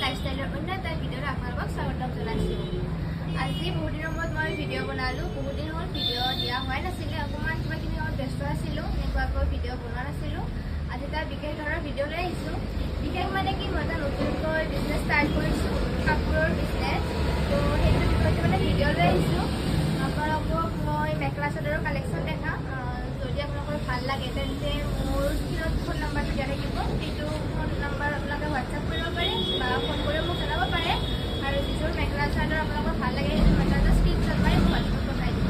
লাইফষ্টাইলৰ অন্য এটা ভিডিঅ'ত আপোনালোকক স্বাগতম জনাইছোঁ। আজি বহুত দিনৰ মূৰত মই ভিডিঅ' বনালোঁ। বহুত দিন হ'ল ভিডিঅ' দিয়া হোৱাই নাছিলে, অকণমান কিবাকিবি ব্যস্ত আছিলোঁ, এনেকুৱাকৈ ভিডিঅ' বনোৱা নাছিলোঁ। আজি এটা বিশেষ ধৰণৰ ভিডিঅ' লৈ আহিছোঁ। বিশেষ মানে কি, মই এটা নতুনকৈ বিজনেছ ষ্টাৰ্ট কৰিছোঁ, কাপোৰৰ বিজনেছ। তো সেইটো বিষয়তে মানে ভিডিঅ' লৈ আহিছোঁ। আপোনালোকক মই মেখেলা চাদৰৰ কালেকশ্যন দেখাম। যদি আপোনালোকৰ ভাল লাগে তেন্তে মোৰ স্ক্ৰীণত ফোন নাম্বাৰটো দিয়া থাকিব, সেইটো ফোন নাম্বাৰ আপোনালোকে হোৱাটছআপ কৰিব পাৰে বা ফোন কৰি মোক জনাব পাৰে। আৰু যিযোৰ মেখেলা চাদৰ আপোনালোকৰ ভাল লাগে সেইটো মেখেলা স্ক্ৰীণশ্বট মাৰি মোক হোৱাটছআপত পঠাই দিব।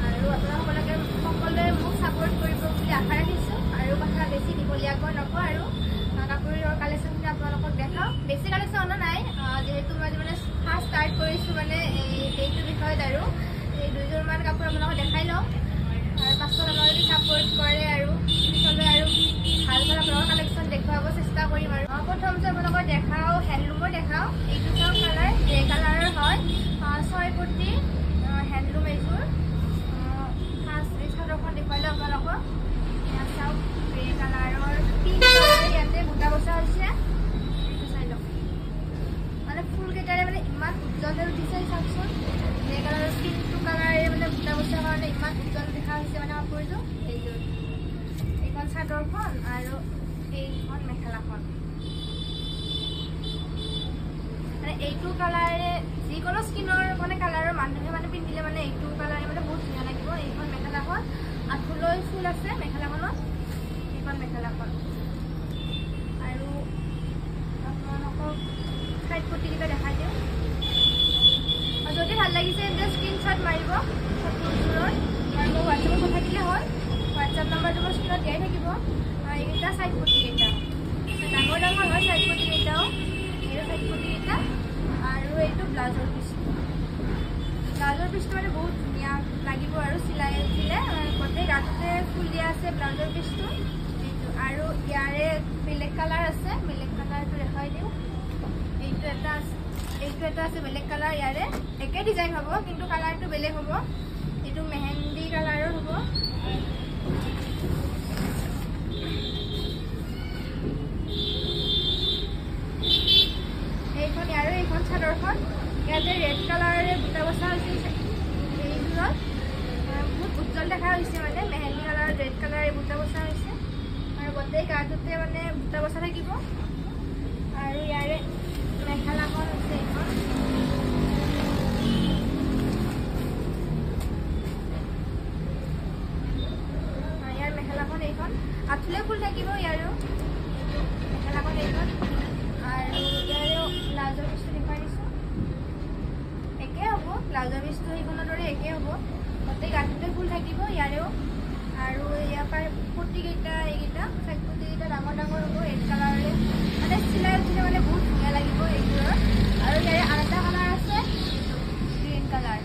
আৰু আপোনালোকে সকলোৱে মোক ছাপোৰ্ট কৰিব বুলি আশা ৰাখিছোঁ। আৰু কথা বেছি দীঘলীয়াকৈ নকওঁ, আৰু কাপোৰৰ কালেকশ্যনখিনি আপোনালোকক দেখাওঁ। বেছি কালেকশ্যন অনা নাই, যিহেতু মই মানে ফাৰ্ষ্ট ষ্টাৰ্ট কৰিছোঁ মানে এইটো বিষয়ত, আৰু এই দুযোৰমান কাপোৰ আপোনালোকক দেখাই লওঁ। আৰু পাছত আপোনালোকে যদি ছাপোৰ্ট কৰে আৰু পিছলৈ আৰু ভাল ভাল আপোনালোকৰ কালেকশ্যন দেখুৱাব চেষ্টা কৰিম। আৰু প্ৰথমতে আপোনালোকক দেখাওঁ, হেণ্ডলুমৰ দেখাওঁ। এইটো চাওক কালাৰ, গ্ৰে কালাৰৰ হয়, 6 ফুটি হেণ্ডলুম এইযোৰ। ফাৰ্ষ্ট এই চাদৰখন দেখুৱালে আপোনালোকক। এয়া চাওক, গ্ৰে কালাৰৰ পিংক কালাৰ ইয়াতে বুটা বচা হৈছে। এইটো চাই লওক, মানে ফুলকেইটাৰে মানে ইমান উজ্জ্বল হৈ উঠিছে চাওকচোন। গ্ৰে কালাৰৰ পিংকটো কালাৰে মানে বুটা বচাৰ কাৰণে ইমান উজ্জ্বল দেখা হৈছে মানে কাপোৰযোৰ। এইযোৰ এইখন চাদৰখন আৰু এইখন মেখেলাখন, মানে এইটো কালাৰে যিকোনো স্কিনৰ মানে কালাৰৰ মানুহে মানে পিন্ধিলে মানে এইটো কালাৰে মানে বহুত ধুনীয়া লাগিব। এইখন মেখেলাখন আঁঠুলৈ ফুল আছে মেখেলাখনত, এইখন মেখেলাখন। আৰু আপোনালোকক চাইড পটিকেইটা দেখাই দিওঁ। যদি ভাল লাগিছে তেন্তে স্ক্ৰীণশ্বট মাৰিব কাপোৰযোৰৰ আৰু মোক হোৱাটছআপত পঠাই দিলে হ'ল। হোৱাটছআপ নাম্বাৰটো মোৰ স্ক্ৰীণত দিয়াই থাকিব। এইকেইটা চাইড পটিকেইটা ডাঙৰ ডাঙৰ হয়, চাইড পটিকেইটাও এইটো চাইড পটিকেইটা। আৰু এইটো ব্লাউজৰ পিচটো, ব্লাউজৰ পিচটো মানে বহুত ধুনীয়া লাগিব আৰু চিলাই দিলে গোটেই গাটোতে ফুল দিয়া আছে ব্লাউজৰ পিচটো। এইটো আৰু ইয়াৰে বেলেগ কালাৰ আছে, বেলেগ কালাৰটো দেখাই দিওঁ। এইটো এটা আছে, এইটো এটা আছে বেলেগ কালাৰ। ইয়াৰে একে ডিজাইন হ'ব কিন্তু কালাৰটো বেলেগ হ'ব। এইটো মেহেন্দি কালাৰৰ হ'ব। এইখন আৰু এইখন চাদৰখন ইয়াতে ৰেড কালাৰেৰে বুটা বচা হৈছে। এইবোৰত বহুত উজ্জ্বল দেখা হৈছে, মানে মেহেন্দি কালাৰ ৰেড কালাৰে বুটা বচা হৈছে আৰু গোটেই গাটোতে মানে বুটা বচা থাকিব। আৰু ইয়াৰে মেখেলাখন হৈছে এইখন। ইয়াৰ মেখেলাখন এইখন আঁঠুলে ফুল থাকিব। ইয়াৰো মেখেলাখন এইখন। আৰু ইয়াৰেও ব্লাউজৰ পিচটো দেখুৱাই দিছোঁ, একে হ'ব। ব্লাউজৰ পিচটো সেইখনৰ দৰে একে হ'ব, গোটেই গাঁঠতে ফুল থাকিব ইয়াৰেও। আৰু ইয়াৰ পৰা পটিকেইটা, এইকেইটা চাইড পটিকেইটা ডাঙৰ ডাঙৰ হ'ব ৰেড কালাৰেৰে, মানে চিলাই উঠিলে মানে বহুত ধুনীয়া লাগিব এইবোৰৰ। আৰু ইয়াৰে আৰু এটা কালাৰ আছে গ্ৰীণ কালাৰ,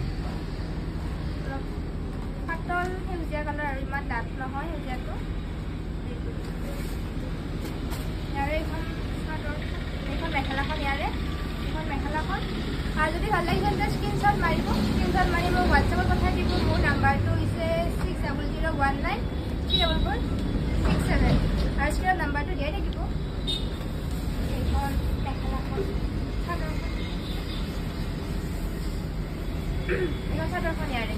অলপ পাতল সেউজীয়া কালাৰ আৰু ইমান ডাঠ নহয় সেউজীয়াটো। ইয়াৰে এইখন চাদৰ, এইখন মেখেলাখন ইয়াৰে, এইখন মেখেলাখন। আৰু যদি ভাল লাগিছে তেন্তে স্ক্ৰীণশ্বট মাৰিব, স্ক্ৰীণশ্বট মাৰি মোক হোৱাটছআপত পঠাই দিব। মোৰ নাম্বাৰটো হৈছে 6001934467 আৰু স্ক্ৰীণত নাম্বাৰটো দিয়াই থাকিব। এইখন মেখেলাখন, চাদৰখন, এইখন চাদৰখন ইয়াৰে।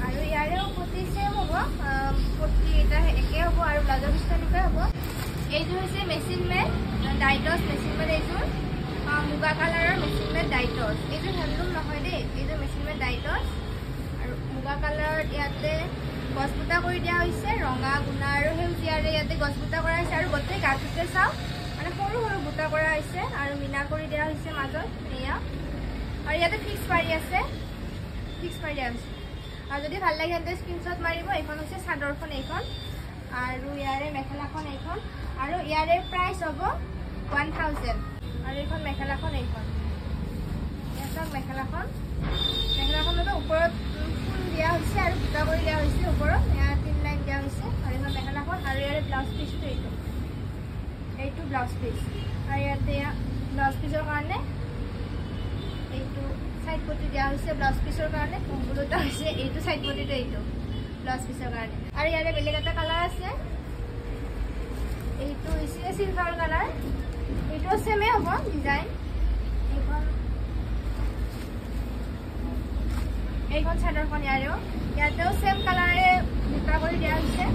আৰু ইয়াৰেও পটি চেম হ'ব, পটি এটা একে হ'ব আৰু ব্লাউজৰ পিচটো এনেকুৱাই হ'ব। এইযোৰ হৈছে machine made tights machine made. এইযোৰ মুগা কালাৰৰ মেচিন মেড ডাইটছ। এইযোৰ হেণ্ডলুম নহয় দেই, এইযোৰ মেচিন মেড ডাইটছ। আৰু মুগা কালাৰ ইয়াতে গছ বুটা কৰি দিয়া হৈছে, ৰঙা গুণা আৰু সেউজীয়াৰে ইয়াতে গছ বুটা কৰা হৈছে। আৰু গোটেই গাটোতে চাওক মানে সৰু সৰু বুটা কৰা হৈছে আৰু মীনা কৰি দিয়া হৈছে মাজত এয়া। আৰু ইয়াতে ফিক্স পাৰি আছে, ফিক্স পাৰি দিয়া হৈছে। আৰু যদি ভাল লাগে তেন্তে স্ক্ৰীণশ্বট মাৰিব। এইখন হৈছে চাদৰখন এইখন, আৰু ইয়াৰে মেখেলাখন এইখন। আৰু ইয়াৰে প্ৰাইচ হ'ব 1000। আৰু এইখন মেখেলাখন এইখন, এয়া চাওক মেখেলাখন। মেখেলাখনতো ওপৰত ফুল দিয়া হৈছে আৰু বুটা কৰি দিয়া হৈছে ওপৰত, এয়া 3 লাইন দিয়া হৈছে। আৰু এইখন মেখেলাখন। আৰু ইয়াৰে ব্লাউজ পিচটো এইটো, এইটো ব্লাউজ পিচ। আৰু ইয়াতে ব্লাউজ পিচৰ কাৰণে এইটো চাইড পটি দিয়া হৈছে, ব্লাউজ পিচৰ কাৰণে কম্বুলতা হৈছে এইটো চাইড পটিটো, এইটো ব্লাউজ পিচৰ কাৰণে। আৰু ইয়াৰে বেলেগ এটা কালাৰ আছে, এইটো হৈছে চিলভাৰ কালাৰ। এইটো সেমে হ'ব ডিজাইন এইখন চাদৰখন ইয়াতেও সেম কালাৰে বুটা কৰি দিয়া হৈছে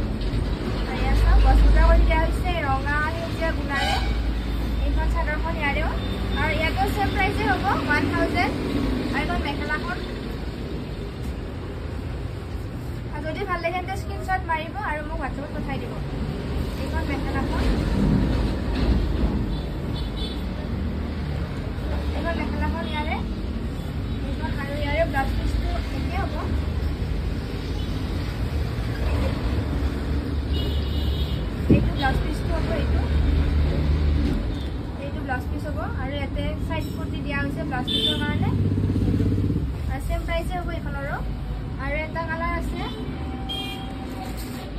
আৰু ইয়াত গছ বুটা কৰি দিয়া হৈছে ৰঙা সেউজীয়া গুণাৰে এইখন চাদৰখন আৰু ইয়াতেও সেম প্ৰাইচে হ'ব 1000 আৰু এইখন মেখেলাখন যদি ভাল লাগে তেন্তে স্ক্ৰীনশ্বট মাৰিব আৰু মোক হোৱাটছএপত পঠাই দিব এইখন মেখেলাখন ইয়াৰে এইখন আৰু ইয়াৰে ব্লাউজ পিচটো একে হ'ব এইটো ব্লাউজ পিচটো হ'ব এইটো ব্লাউজ পিচ হ'ব আৰু ইয়াতে সাইড কুৰ্তি দিয়া হৈছে ব্লাউজ পিচৰ কাৰণে আৰু সেম প্ৰাইচে হ'ব এইখনৰো আৰু এটা কালাৰ আছে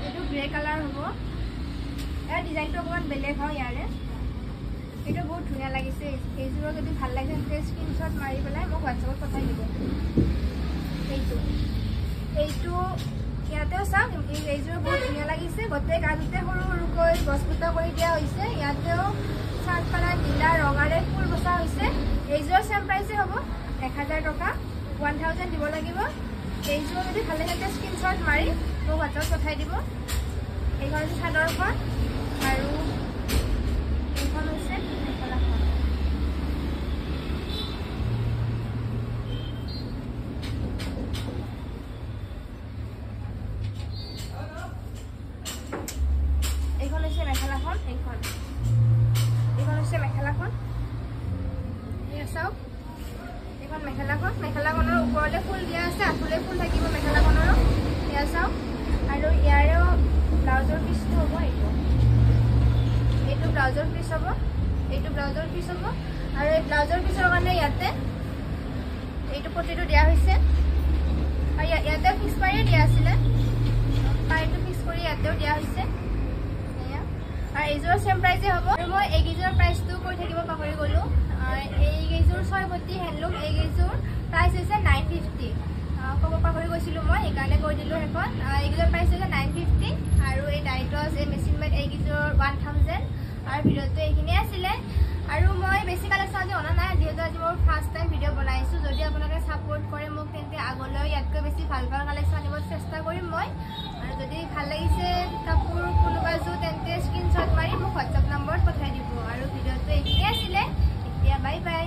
এইটো গ্ৰে কালাৰ হ'ব ইয়াৰ ডিজাইনটো অকণমান বেলেগ হয় ইয়াৰে এইটো বহুত ধুনীয়া লাগিছে এইযোৰ যদি ভাল লাগে তেন্তে স্ক্ৰীনশ্বট মাৰি পেলাই মোক হোৱাটছএপত পঠাই দিব এইটো ইয়াতেও চাওক এইযোৰ বহুত ধুনীয়া লাগিছে গোটেই গালতে সৰু সৰুকৈ গছ বুটা কৰি দিয়া হৈছে ইয়াতেও চাৰ্ট কালাৰ নীলা ৰঙাৰে ফুল বচা হৈছে এইযোৰৰ চেম প্ৰাইচে হ'ব 1000 টকা 1000 দিব লাগিব এইযোৰ যদি ভাল লাগে তেন্তে স্ক্ৰীনশ্বট মাৰি মোক হোৱাটছএপত পঠাই দিব এইখন চাদৰখন আৰু এইখন হৈছে মেখেলাখন এইখন হৈছে মেখেলাখন এইখন হৈছে মেখেলাখন এয়া চাওক এইখন মেখেলাখনৰ ওপৰলে ফুল দিয়া আছে আঁঠুলে ফুল থাকিব মেখেলাখনৰো এয়া চাওক আৰু ইয়াৰেও ব্লাউজৰ পিচটো হ'ব এইটো ব্লাউজৰ পিচ হ'ব আৰু এই ব্লাউজৰ পিচৰ কাৰণে ইয়াতে এইটো পটিটো দিয়া হৈছে আৰু ইয়াতে ফিক্স কৰিয়ে দিয়া আছিলে পাইটো ফিক্স কৰি ইয়াতেও দিয়া হৈছে আৰু এইযোৰৰ চেম প্ৰাইচে হ'ব আৰু মই এইকেইযোৰৰ প্ৰাইচটো কৈ থাকিব পাহৰি গ'লোঁ এইকেইযোৰ 6 পতি হেণ্ডলুম এইকেইযোৰ প্ৰাইচ হৈছে 950 ক'ব পাহৰি গৈছিলোঁ মই সেইকাৰণে কৈ দিলোঁ সেইখন এইকেইযোৰ প্ৰাইচ হৈছে 950 আৰু এই ডাইটছ এই মেচিন মেড এইকেইযোৰ 1000 আৰু ভিডিঅ'টো এইখিনিয়ে আছিলে আৰু মই বেছি কালেকশ্যন আজি অনা নাই যিহেতু আজি মোৰ ফাৰ্ষ্ট টাইম ভিডিঅ' বনাইছোঁ যদি আপোনালোকে ছাপোৰ্ট কৰে মোক তেন্তে আগলৈ ইয়াতকৈ বেছি ভাল কালেকশ্যন আনিব চেষ্টা কৰিম মই আৰু যদি ভাল লাগিছে কাপোৰ কোনোবা যোৰ তেন্তে স্ক্ৰীনশ্বট মাৰি মোক হোৱাটছএপ নম্বৰত পঠাই দিব আৰু ভিডিঅ'টো এইখিনিয়ে আছিলে এতিয়া বাই বাই